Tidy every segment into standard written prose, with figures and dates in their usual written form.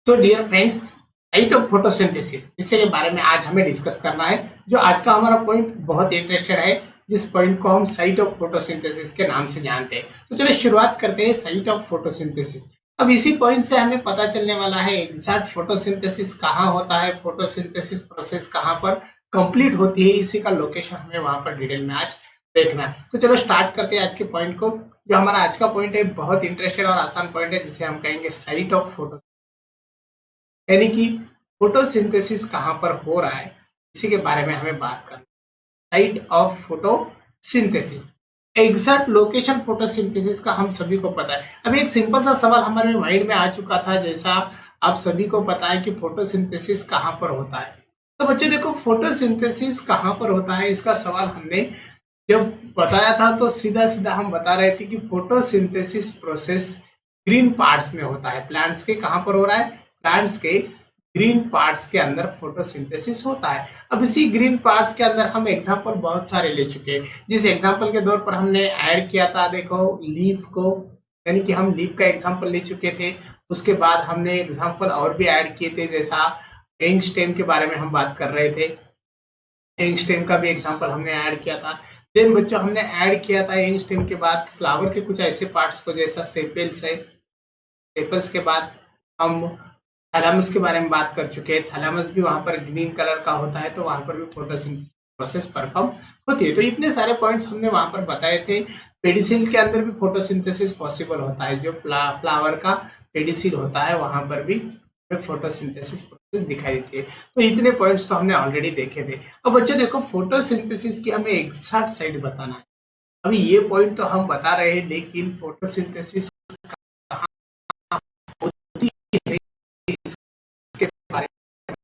So dear friends, site of photosynthesis इससे के बारे में आज हमें डिस्कस करना है। जो आज का हमारा पॉइंट बहुत इंटरेस्टेड है, जिस पॉइंट को हम साइट ऑफ फोटोसिंथेसिस के नाम से जानते हैं। तो चलिए शुरुआत करते हैं साइट ऑफ फोटोसिंथेसिस। अब इसी पॉइंट से हमें पता चलने वाला है एग्जैक्ट फोटोसिंथेसिस कहाँ होता है, फोटोसिंथेसिस प्रोसेस कहाँ पर कंप्लीट होती है, इसी का लोकेशन हमें वहां पर डिटेल में आज देखना है। तो चलो स्टार्ट करते हैं आज के पॉइंट को। जो हमारा आज का पॉइंट है बहुत इंटरेस्टेड और आसान पॉइंट है, जिसे हम कहेंगे साइट ऑफ फोटो, यानी कि फोटोसिंथेसिस कहाँ पर हो रहा है, इसी के बारे में हमें बात करना। Site of photosynthesis, exact location photosynthesis का हम सभी को पता है। अभी एक सिंपल सा सवाल हमारे माइंड में आ चुका था, जैसा आप सभी को पता है कि फोटोसिंथेसिस कहाँ पर होता है। तो बच्चों देखो, फोटोसिंथेसिस कहाँ पर होता है, इसका सवाल हमने जब बताया था तो सीधा सीधा हम बता रहे थे कि फोटोसिंथेसिस प्रोसेस ग्रीन पार्ट्स में होता है। प्लांट्स के कहाँ पर हो रहा है? प्लांट्स के ग्रीन पार्ट्स के अंदर फोटोसिंथेसिस होता है। अब इसी ग्रीन पार्ट्स के अंदर हम एग्जांपल बहुत सारे ले चुके हैं। जिस एग्जांपल के तौर पर हमने ऐड किया था, देखो लीफ को, यानी कि हम लीफ का एग्जांपल ले चुके थे। उसके बाद हमने एग्जांपल और भी ऐड किए थे, जैसा एंग स्टेम के बारे में हम बात कर रहे थे। एंग स्टेम का भी एग्जांपल हमने ऐड किया था। देन बच्चों हमने ऐड किया था एंग स्टेम के बाद फ्लावर के कुछ ऐसे पार्ट्स को, जैसा सेपेल्स है। सेपल्स के बाद हम थैलेमस के बारे में बात कर चुके हैं। थैलेमस भी वहां पर ग्रीन कलर का होता है, तो वहां पर भी फोटोसिंथेसिस प्रोसेस परफॉर्म होती है। तो इतने सारे पॉइंट्स हमने वहां पर बताए थे। पेडिसिल के अंदर भी फोटोसिंथेसिस पॉसिबल होता है। जो फ्लावर का पेडिसिल होता है, वहां पर भी फोटोसिंथेसिस प्रोसेस दिखाई देती है। तो इतने पॉइंट्स तो हमने ऑलरेडी देखे थे। अब बच्चों देखो, फोटोसिंथेसिस की हमें एग्जैक्ट साइड बताना है। अभी ये पॉइंट तो हम बता रहे हैं, लेकिन फोटोसिंथेसिस होती है इसके बारे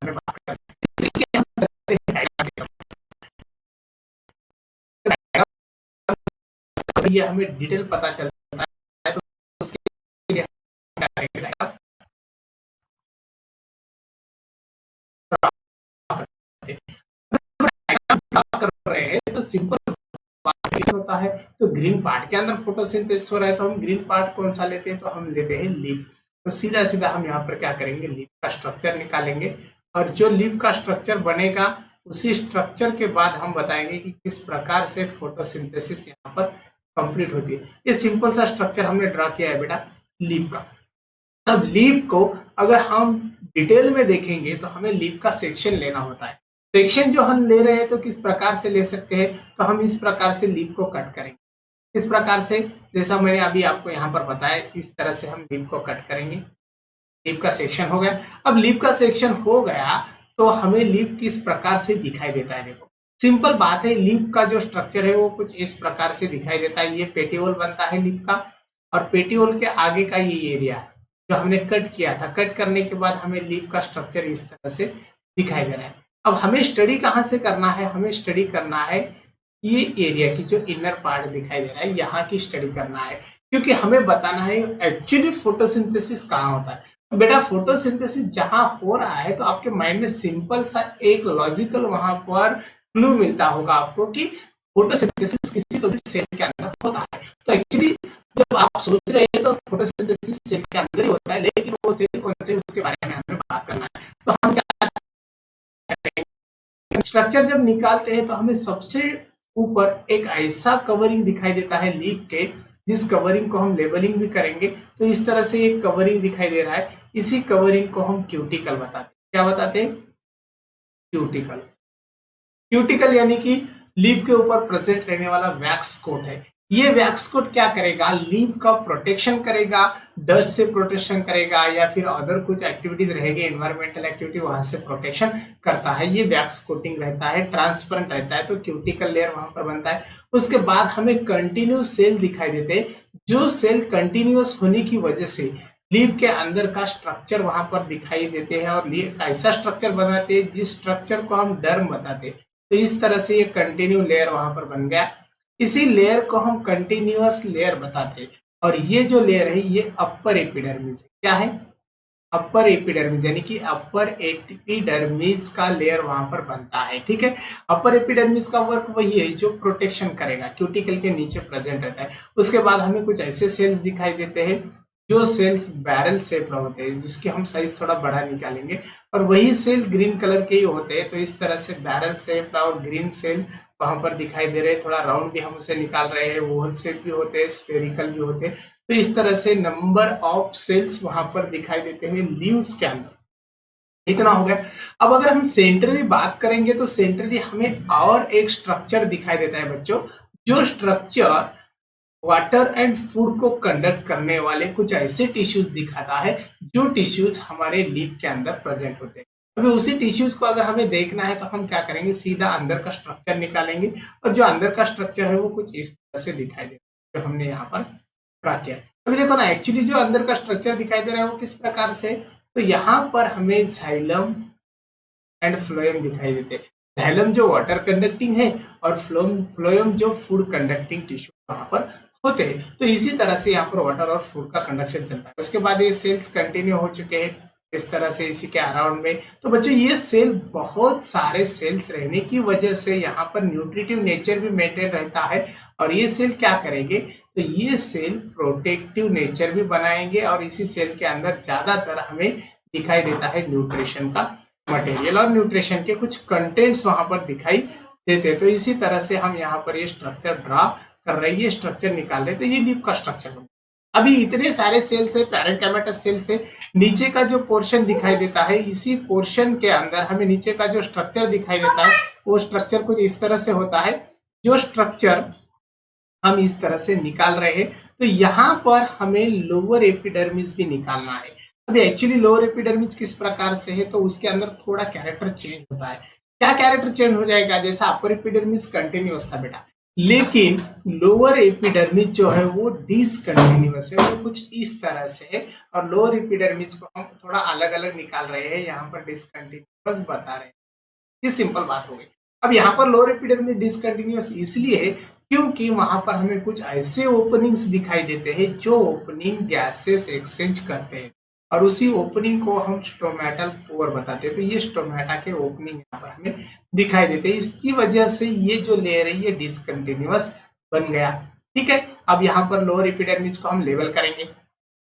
में बात करें। इसके हम ये हमें डिटेल पता चलता है, तो उसके लिए कर रहे हैं तो सिंपल होता है। तो ग्रीन पार्ट के अंदर फोटोसिंथेसिस हो रहा है, तो हम ग्रीन पार्ट कौन सा लेते हैं? तो हम लेते हैं लीफ। तो सीधा सीधा हम यहाँ पर क्या करेंगे, लीफ का स्ट्रक्चर निकालेंगे, और जो लीफ का स्ट्रक्चर बनेगा उसी स्ट्रक्चर के बाद हम बताएंगे कि किस प्रकार से फोटोसिंथेसिस यहाँ पर कंप्लीट होती है। ये सिंपल सा स्ट्रक्चर हमने ड्रा किया है बेटा लीफ का। अब लीफ को अगर हम डिटेल में देखेंगे तो हमें लीफ का सेक्शन लेना होता है। सेक्शन जो हम ले रहे हैं तो किस प्रकार से ले सकते हैं? तो हम इस प्रकार से लीफ को कट करेंगे। इस प्रकार से, जैसा मैंने अभी आपको यहाँ पर बताया, इस तरह से हम लीफ को कट करेंगे। लीफ का सेक्शन हो गया। अब लीफ का सेक्शन हो गया तो हमें लीफ किस प्रकार से दिखाई देता है? देखो सिंपल बात है, लीफ का जो स्ट्रक्चर है वो कुछ इस प्रकार से दिखाई देता है। ये पेटियोल बनता है लीफ का, और पेटियोल के आगे का ये एरिया है जो हमने कट किया था। कट करने के बाद हमें लीफ का स्ट्रक्चर इस तरह से दिखाई दे रहा है। अब हमें स्टडी कहाँ से करना है? हमें स्टडी करना है ये एरिया की, जो इनर पार्ट दिखाई दे रहा है, यहाँ की स्टडी करना है, क्योंकि हमें बताना है एक्चुअली फोटोसिंथेसिस कहाँ होता है। तो बेटा फोटोसिंथेसिस जहां हो रहा है, तो आपके माइंड में सिंपल सा एक लॉजिकल वहां पर क्लू मिलता होगा आपको कि फोटोसिंथेसिस किसी तो सेल के अंदर होता है। तो एक्चुअली जब आप सोच रहे हैं तो फोटोसिंथेसिस सेल के अंदर ही होता है, लेकिन वो सेल कौन से, उसके बारे में हमें बात करना है। तो हम क्या स्ट्रक्चर जब निकालते हैं तो हमें सबसे ऊपर एक ऐसा कवरिंग दिखाई देता है लीफ के, जिस कवरिंग को हम लेबलिंग भी करेंगे। तो इस तरह से एक कवरिंग दिखाई दे रहा है, इसी कवरिंग को हम क्यूटिकल बताते हैं। क्या बताते हैं? क्यूटिकल। क्यूटिकल यानी कि लीफ के ऊपर प्रेजेंट रहने वाला वैक्स कोट है। ये वैक्स कोट क्या करेगा? लीफ का प्रोटेक्शन करेगा, डस्ट से प्रोटेक्शन करेगा, या फिर अदर कुछ एक्टिविटीज रहेगी, एनवायरमेंटल एक्टिविटी, वहां से प्रोटेक्शन करता है। ये वैक्स कोटिंग रहता है, ट्रांसपेरेंट रहता है, तो क्यूटिकल लेयर वहां पर बनता है। उसके बाद हमें कंटिन्यूस सेल दिखाई देते हैं, जो सेल कंटिन्यूस होने की वजह से लीफ के अंदर का स्ट्रक्चर वहां पर दिखाई देते हैं, और लीफ ऐसा स्ट्रक्चर बनाते हैं जिस स्ट्रक्चर को हम डर्म बताते हैं। तो इस तरह से ये कंटिन्यू लेयर वहां पर बन गया। इसी लेयर को हम कंटिन्यूअस लेयर बताते हैं, और ये जो लेयर है ये अपर एपिडर्मिस है। क्या है? अपर एपिडर्मिस, यानी कि अपर एपिडर्मिस का लेयर वहां पर बनता है। ठीक है, अपर एपिडर्मिस का वर्क वही है जो प्रोटेक्शन करेगा, क्यूटिकल के नीचे प्रेजेंट रहता है। उसके बाद हमें कुछ ऐसे सेल्स दिखाई देते हैं जो सेल्स बैरल शेप में होते हैं, जिसके हम साइज थोड़ा बड़ा निकालेंगे, और वही सेल ग्रीन कलर के ही होते हैं। तो इस तरह से बैरल शेप और ग्रीन सेल वहां पर दिखाई दे रहे हैं। थोड़ा राउंड भी हम उसे निकाल रहे हैं, ओवल शेप भी होते हैं, स्फेरिकल भी होते हैं। तो इस तरह से नंबर ऑफ सेल्स वहां पर दिखाई देते हैं लीव्स के अंदर। इतना हो गया। अब अगर हम सेंट्रली बात करेंगे तो सेंट्रली हमें और एक स्ट्रक्चर दिखाई देता है बच्चों, जो स्ट्रक्चर वाटर एंड फूड को कंडक्ट करने वाले कुछ ऐसे टिश्यूज दिखाता है जो टिश्यूज हमारे लीफ के अंदर प्रेजेंट होते हैं। अभी उसी टिश्यूज को अगर हमें देखना है तो हम क्या करेंगे, सीधा अंदर का स्ट्रक्चर निकालेंगे, और जो अंदर का स्ट्रक्चर है वो कुछ इस तरह से दिखाई देगा जो हमने यहाँ पर ड्रा किया। अभी देखो ना, एक्चुअली जो अंदर का स्ट्रक्चर दिखाई दे रहा है वो किस प्रकार से, तो यहाँ पर हमें जाइलम एंड फ्लोएम दिखाई देते हैं। जाइलम जो वाटर कंडक्टिंग है और फ्लोएम जो फूड कंडक्टिंग टिश्यू वहां पर होते हैं। तो इसी तरह से यहाँ पर वाटर और फूड का कंडक्शन चलता है। उसके बाद ये सेल्स कंटिन्यू हो चुके हैं इस तरह से इसी के अराउंड में। तो बच्चों ये सेल, बहुत सारे सेल्स रहने की वजह से यहाँ पर न्यूट्रिटिव नेचर भी मेंटेन रहता है, और ये सेल क्या करेंगे, तो ये सेल प्रोटेक्टिव नेचर भी बनाएंगे, और इसी सेल के अंदर ज्यादातर हमें दिखाई देता है न्यूट्रिशन का मटेरियल और न्यूट्रिशन के कुछ कंटेंट्स वहां पर दिखाई देते। तो इसी तरह से हम यहाँ पर ये स्ट्रक्चर ड्रा कर रहे हैं, ये स्ट्रक्चर निकाल रहे हैं। तो ये लीफ का स्ट्रक्चर है। अभी इतने सारे सेल्स है, पैरेंकाइमेटस सेल से नीचे का जो पोर्शन दिखाई देता है, इसी पोर्शन के अंदर हमें नीचे का जो स्ट्रक्चर दिखाई देता है वो स्ट्रक्चर कुछ इस तरह से होता है, जो स्ट्रक्चर हम इस तरह से निकाल रहे हैं। तो यहाँ पर हमें लोअर एपिडर्मिस भी निकालना है। अभी एक्चुअली लोअर एपिडर्मिस किस प्रकार से है, तो उसके अंदर थोड़ा कैरेक्टर चेंज होता है। क्या कैरेक्टर चेंज हो जाएगा, जैसा अपर एपिडर्मिस कंटिन्यूअस था बेटा, लेकिन लोअर एपिडर्मिस जो है वो डिसकंटिन्यूअस है, वो कुछ इस तरह से है। और लोअर एपिडर्मिस को हम थोड़ा अलग अलग निकाल रहे हैं, यहाँ पर डिसकंटिन्यूअस बता रहे हैं। ये सिंपल बात हो गई। अब यहाँ पर लोअर एपिडर्मिस डिसकंटिन्यूअस इसलिए है क्योंकि वहां पर हमें कुछ ऐसे ओपनिंग्स दिखाई देते हैं जो ओपनिंग गैसेस एक्सचेंज करते हैं, और उसी ओपनिंग को हम स्टोमेटल पोर बताते हैं। तो ये स्टोमेटा के ओपनिंग यहाँ पर हमें दिखाई देते हैं। इसकी वजह से ये जो लेयर है ये डिसकंटिन्यूअस बन गया। ठीक है, अब यहाँ पर लोअर एपिडर्मिस को हम लेबल करेंगे।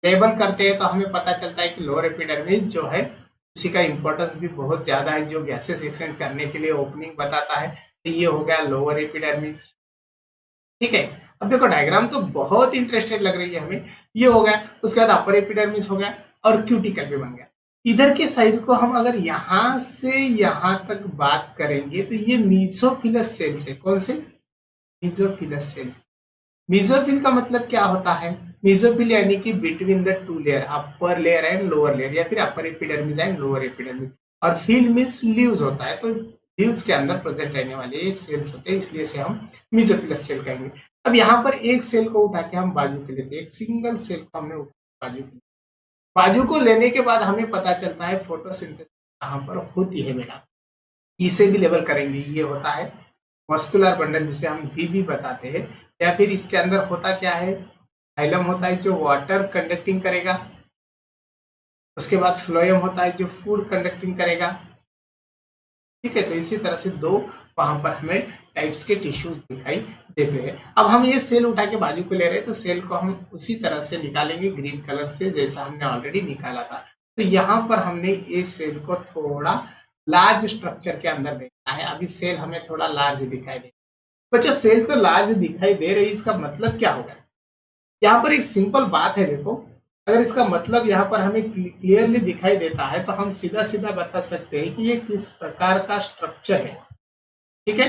लेबल करते हैं तो हमें पता चलता है कि लोअर एपिडर्मिस जो है उसी का इंपॉर्टेंस भी बहुत ज्यादा है, जो गैसेस एक्सचेंज करने के लिए ओपनिंग बताता है। तो ये हो गया लोअर एपिडर्मिस। ठीक है, अब देखो डायग्राम तो बहुत इंटरेस्टेड लग रही है हमें। ये हो गया, उसके बाद अपर एपिडर्मिस हो गया और क्यूटिकल भी बन गया। इधर के साइड को हम अगर यहाँ से यहाँ तक बात करेंगे तो ये मीजोफिलस सेल्स है। कौन से? मीजोफिलस सेल्स। मीजोफिल का मतलब क्या होता है? मीजोफिल यानी कि between the two layer, upper layer and lower layer, या फिर upper epidermis and lower epidermis. और फिल मीन्स लीव्स होता है, तो लीव्स के अंदर प्रेजेंट रहने वाले सेल्स होते हैं, इसलिए इसे हम मीजोफिलस सेल कहेंगे। अब यहाँ पर एक सेल को उठा के हम बाजू के लेते हैं, एक सिंगल सेल को हमने उठा बाजू के, बाजू को लेने के बाद हमें पता चलता है फोटोसिंथेसिस कहाँ पर होती है बेटा। इसे भी लेबल करेंगे। ये होता है मस्कुलर बंडल, जिसे हम भी बताते हैं, या फिर इसके अंदर होता क्या है, जाइलम होता है जो वाटर कंडक्टिंग करेगा, उसके बाद फ्लोएम होता है जो फूड कंडक्टिंग करेगा। ठीक है, तो इसी तरह से दो वहां पर हमें टाइप्स के टिश्यूज दिखाई देते हैं। अब हम ये सेल उठा के बाजू को ले रहे हैं, तो सेल को हम उसी तरह से निकालेंगे ग्रीन कलर से, जैसा हमने ऑलरेडी निकाला था। तो यहाँ पर हमने इस सेल को थोड़ा लार्ज स्ट्रक्चर के अंदर देखा है। अभी सेल हमें थोड़ा लार्ज दिखाई दे, बच्चों सेल तो लार्ज दिखाई दे रही है, इसका मतलब क्या होगा? यहाँ पर एक सिंपल बात है, देखो अगर इसका मतलब यहाँ पर हमें क्लियरली दिखाई देता है तो हम सीधा सीधा बता सकते हैं कि ये किस प्रकार का स्ट्रक्चर है। ठीक है,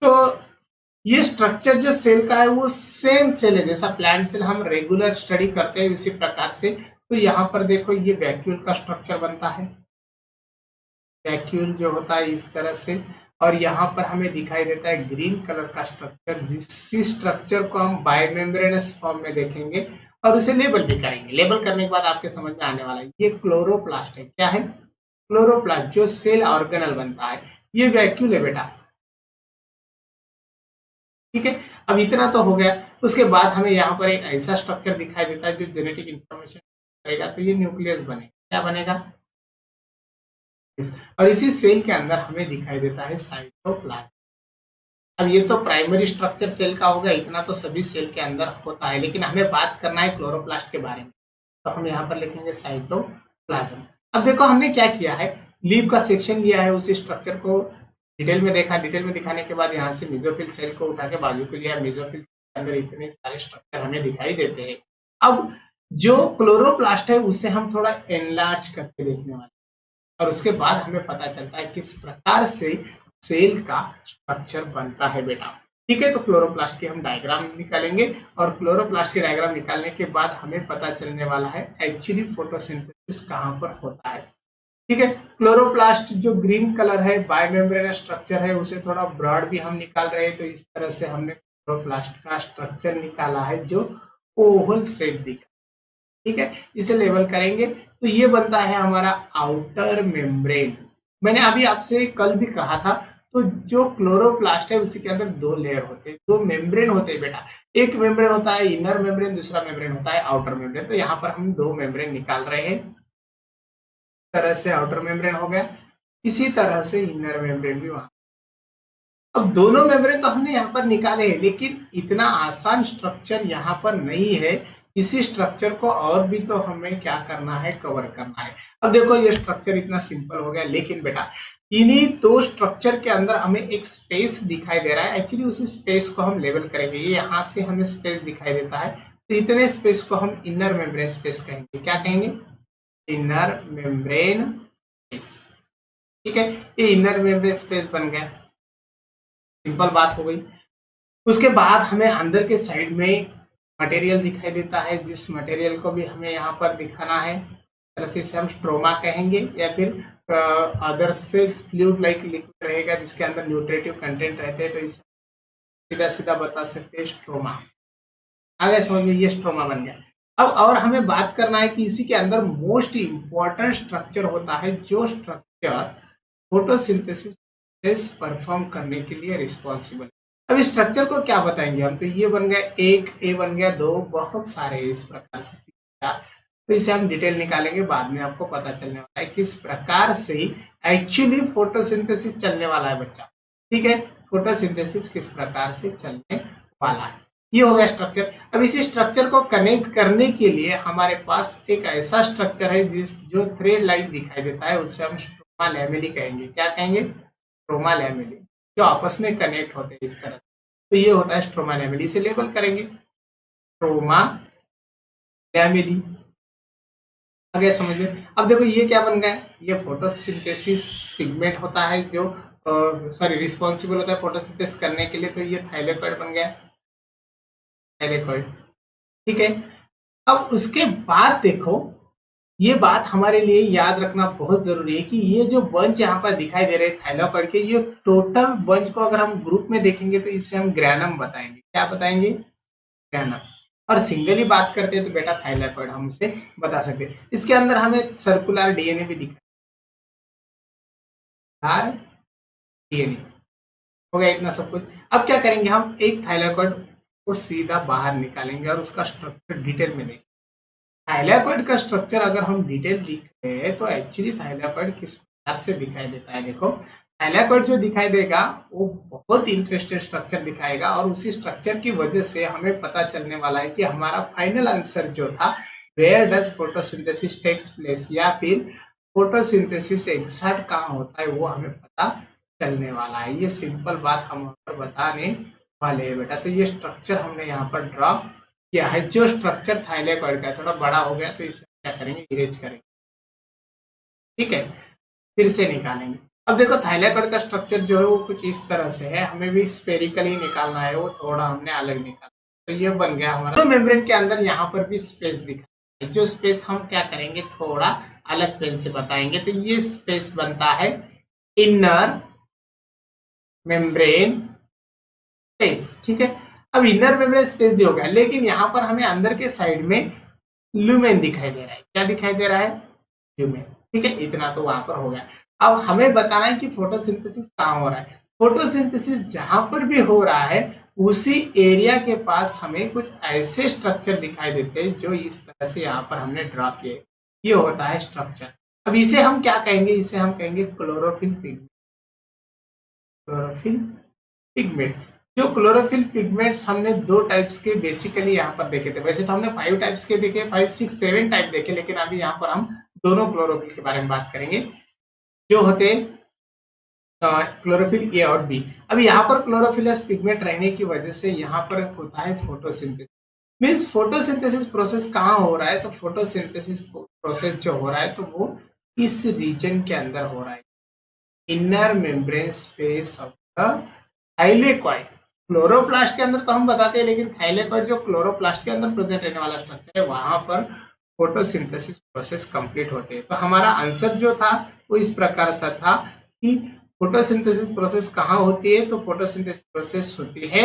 तो ये स्ट्रक्चर जो सेल का है वो सेम सेल है, जैसा प्लांट सेल हम रेगुलर स्टडी करते हैं इसी प्रकार से। तो यहाँ पर देखो ये वैक्यूल का स्ट्रक्चर बनता है, वैक्यूल जो होता है इस तरह से, और यहाँ पर हमें दिखाई देता है ग्रीन कलर का स्ट्रक्चर, जिस स्ट्रक्चर को हम बायोमेम्ब्रेनस फॉर्म में देखेंगे और उसे लेबल भी करेंगे। लेबल करने के बाद आपके समझ में आने वाला है, ये क्लोरोप्लास्ट है। क्या है? क्लोरोप्लास्ट, जो सेल ऑर्गेनल बनता है। ये वैक्यूल है बेटा। ठीक है, अब इतना तो हो गया। उसके बाद हमें यहाँ पर एक ऐसा स्ट्रक्चर दिखाई देता है जो जेनेटिक इंफॉर्मेशन करेगा, तो ये न्यूक्लियस बनेगा। क्या बनेगा? और इसी सेल के अंदर हमें दिखाई देता है साइटोप्लाज्म। अब ये तो प्राइमरी स्ट्रक्चर सेल का होगा, इतना तो सभी सेल के अंदर होता है, लेकिन हमें बात करना है क्लोरोप्लास्ट के बारे में। तो हम यहाँ पर लिखेंगे साइटोप्लाज्म। अब देखो हमने क्या किया है, लीव का सेक्शन लिया है, उसी स्ट्रक्चर को डिटेल में देखा, डिटेल में दिखाने के बाद यहाँ से मेसोफिल सेल को उठा के बाजू को लिया, मेसोफिल के अंदर इतने सारे स्ट्रक्चर हमें दिखाई देते हैं। अब जो क्लोरोप्लास्ट है उसे हम थोड़ा एनलार्ज करके देखने वाले और उसके बाद हमें पता चलता है किस प्रकार से सेल का स्ट्रक्चर बनता है बेटा। ठीक है, तो क्लोरोप्लास्ट की हम डायग्राम निकालेंगे और क्लोरोप्लास्ट की डायग्राम निकालने के बाद हमें पता चलने वाला है एक्चुअली फोटोसिंथेसिस कहाँ पर होता है। ठीक है, क्लोरोप्लास्ट जो ग्रीन कलर है बायोमेम्ब्रेनस स्ट्रक्चर है, उसे थोड़ा ब्रॉड भी हम निकाल रहे हैं। तो इस तरह से हमने क्लोरोप्लास्ट का स्ट्रक्चर निकाला है जो ओवल शेप दिखा। ठीक है, इसे लेबल करेंगे तो ये बनता है हमारा आउटर मेम्ब्रेन। मैंने अभी आपसे कल भी कहा था, तो जो क्लोरोप्लास्ट है उसी के अंदर दो लेयर होते हैं, दो मेम्ब्रेन होते हैं बेटा। एक मेम्ब्रेन होता है इनर मेम्ब्रेन, दूसरा मेम्ब्रेन होता है आउटर मेम्ब्रेन। तो यहाँ पर हम दो मेम्ब्रेन निकाल रहे हैं। तरह से आउटर मेम्ब्रेन हो गया, इसी तरह से इनर मेम्ब्रेन भी वहां। अब दोनों मेम्ब्रेन तो हमने यहाँ पर निकाले हैं, लेकिन इतना आसान स्ट्रक्चर यहाँ पर नहीं है। इसी स्ट्रक्चर को और भी तो हमें क्या करना है, कवर करना है। अब देखो ये स्ट्रक्चर इतना सिंपल हो गया, लेकिन बेटा इन्हीं दो स्ट्रक्चर के अंदर हमें एक स्पेस दिखाई दे रहा है। एक्चुअली उसी स्पेस को हम लेवल करेंगे। ये यहाँ से हमें स्पेस दिखाई देता है, तो इतने स्पेस को हम इनर मेम्ब्रेन स्पेस कहेंगे। क्या कहेंगे? Inner membrane space. ठीक है, ये इनर मेम्ब्रेन स्पेस बन गया, सिंपल बात हो गई। उसके बाद हमें अंदर के साइड में मटेरियल दिखाई देता है, जिस मटेरियल को भी हमें यहाँ पर दिखाना है। तरह से इसे हम स्ट्रोमा कहेंगे, या फिर अदर से फ्लूइड लाइक लिक्विड रहेगा जिसके अंदर न्यूट्रिटिव कंटेंट रहते हैं, तो इसे सीधा सीधा बता सकते हैं स्ट्रोमा। आगे समझ में, ये स्ट्रोमा बन गया। अब और हमें बात करना है कि इसी के अंदर मोस्ट इंपॉर्टेंट स्ट्रक्चर होता है, जो स्ट्रक्चर फोटोसिंथेसिस परफॉर्म करने के लिए रिस्पॉन्सिबल। अब इस स्ट्रक्चर को क्या बताएंगे हम? तो ये बन गया एक, ए बन गया दो, बहुत सारे इस प्रकार से। तो इसे हम डिटेल निकालेंगे, बाद में आपको पता चलने वाला है किस प्रकार से एक्चुअली फोटोसिंथेसिस चलने वाला है बच्चा। ठीक है, फोटोसिंथेसिस किस प्रकार से चलने वाला है, ये हो गया स्ट्रक्चर। अब इसी स्ट्रक्चर को कनेक्ट करने के लिए हमारे पास एक ऐसा स्ट्रक्चर है जो थ्रेड लाइक दिखाई देता है, उससे हम स्ट्रोमा लैमेली कहेंगे। क्या कहेंगे? स्ट्रोमा लैमेली, जो आपस में कनेक्ट होते हैं इस तरह। तो ये होता है स्ट्रोमा लैमेली, इसे लेबल करेंगे स्ट्रोमा लैमेली। आगे समझ में। अब देखो ये क्या बन गया, ये फोटोसिंथेसिस पिगमेंट होता है जो सॉरी रिस्पॉन्सिबल होता है फोटोसिंथेसिस करने के लिए। तो ये थाइलेकॉइड बन गया, थाइलेकॉइड। ठीक है, अब उसके बाद देखो ये बात हमारे लिए याद रखना बहुत जरूरी है कि ये जो बंच यहाँ पर दिखाई दे रहे हैं थाइलेकॉइड के, ये टोटल बंच को अगर हम ग्रुप में देखेंगे तो इसे हम ग्रैनम बताएंगे। क्या बताएंगे? ग्रैनम। और सिंगली बात करते हैं तो बेटा थाइलेकॉइड हम उसे बता सकते हैं। इसके अंदर हमें सर्कुलर डीएनए भी दिखा, डीएनए हो गया इतना सब कुछ। अब क्या करेंगे, हम एक थाइलेकॉइड को सीधा बाहर निकालेंगे और उसका स्ट्रक्चर डिटेल में देखेंगे। थाइलेकॉइड का स्ट्रक्चर अगर हम डिटेल देख रहे हैं तो एक्चुअली थाइलेकॉइड किस प्रकार से दिखाई देता है। देखो थाइलेकॉइड जो दिखाई देगा वो बहुत इंटरेस्टेड स्ट्रक्चर दिखाएगा, और उसी स्ट्रक्चर की वजह से हमें पता चलने वाला है कि हमारा फाइनल आंसर जो था where does photosynthesis takes place, या फिर फोटोसिंथेसिस एग्जैक्ट कहाँ होता है, वो हमें पता चलने वाला है। ये सिंपल बात हम बताने वाले हैं बेटा। तो ये स्ट्रक्चर हमने यहाँ पर ड्रॉ किया है, जो स्ट्रक्चर थाइलेकॉइड का थोड़ा बड़ा हो गया तो इसे क्या करेंगे, इरेज करेंगे। ठीक है, फिर से निकालेंगे। अब देखो थाइलेकॉइड का स्ट्रक्चर जो है वो कुछ इस तरह से है, हमें भी स्पेरिकल ही निकालना है, वो थोड़ा हमने अलग निकाला। तो ये बन गया हमारा। तो मेम्ब्रेन के अंदर यहाँ पर भी स्पेस दिखा है, जो स्पेस हम क्या करेंगे, थोड़ा अलग पेन से बताएंगे। तो ये स्पेस बनता है इनर मेम्ब्रेन स्पेस। ठीक है, अब इनर मेम्ब्रेन स्पेस भी हो गया, लेकिन यहाँ पर हमें अंदर के साइड में ल्यूमेन दिखाई दे रहा है। क्या दिखाई दे रहा है? ल्यूमेन। ठीक है, इतना तो वहां पर हो गया। अब हमें बताना है कि फोटोसिंथेसिस कहाँ हो रहा है। फोटोसिंथेसिस जहां पर भी हो रहा है उसी एरिया के पास हमें कुछ ऐसे स्ट्रक्चर दिखाई देते हैं जो इस तरह से यहाँ पर हमने ड्रॉ किए। ये होता है स्ट्रक्चर। अब इसे हम क्या कहेंगे, इसे हम कहेंगे क्लोरोफिल पिगमेंट। Chlorophyll pigment. जो क्लोरोफिल पिगमेंट्स हमने 2 टाइप्स के बेसिकली यहाँ पर देखे थे। वैसे तो हमने 5 टाइप्स के देखे, 5, 6, 7 टाइप देखे, लेकिन अभी यहाँ पर हम दोनों क्लोरोफिल के बारे में बात करेंगे जो होते क्लोरोफिल ए और बी। अब यहाँ पर क्लोरोफिलस पिगमेंट रहने की वजह से यहाँ पर होता है फोटोसिंथेसिस। मीन्स फोटोसिंथेसिस प्रोसेस कहाँ हो रहा है, तो फोटोसिंथेसिस प्रोसेस जो हो रहा है तो वो इस रीजन के अंदर हो रहा है, inner membrane space of the thylakoid. Chloroplast के अंदर तो हम बताते हैं, लेकिन थाइलेकॉइड जो क्लोरोप्लास्ट के अंदर प्रेजेंट रहने वाला स्ट्रक्चर है, वहां पर फोटोसिंथेसिस प्रोसेस कंप्लीट होते हैं। तो हमारा आंसर जो था वो इस प्रकार से था कि फोटोसिंथेसिस प्रोसेस कहाँ होती है, तो फोटोसिंथेसिस प्रोसेस होती है,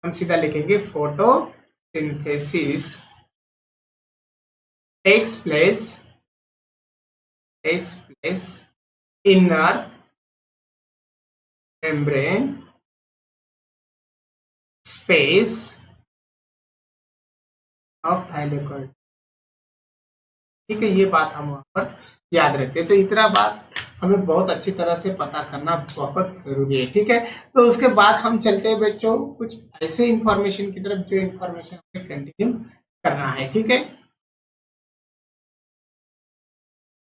हम सीधा लिखेंगे photosynthesis takes place inner membrane space of thylakoid. ठीक है, ये बात हम वहां पर याद रखते हैं। तो इतना बात हमें बहुत अच्छी तरह से पता करना बहुत जरूरी है। ठीक है, तो उसके बाद हम चलते हैं बच्चों कुछ ऐसे इंफॉर्मेशन की तरफ जो इंफॉर्मेशन हमें कंटिन्यू करना है। ठीक है,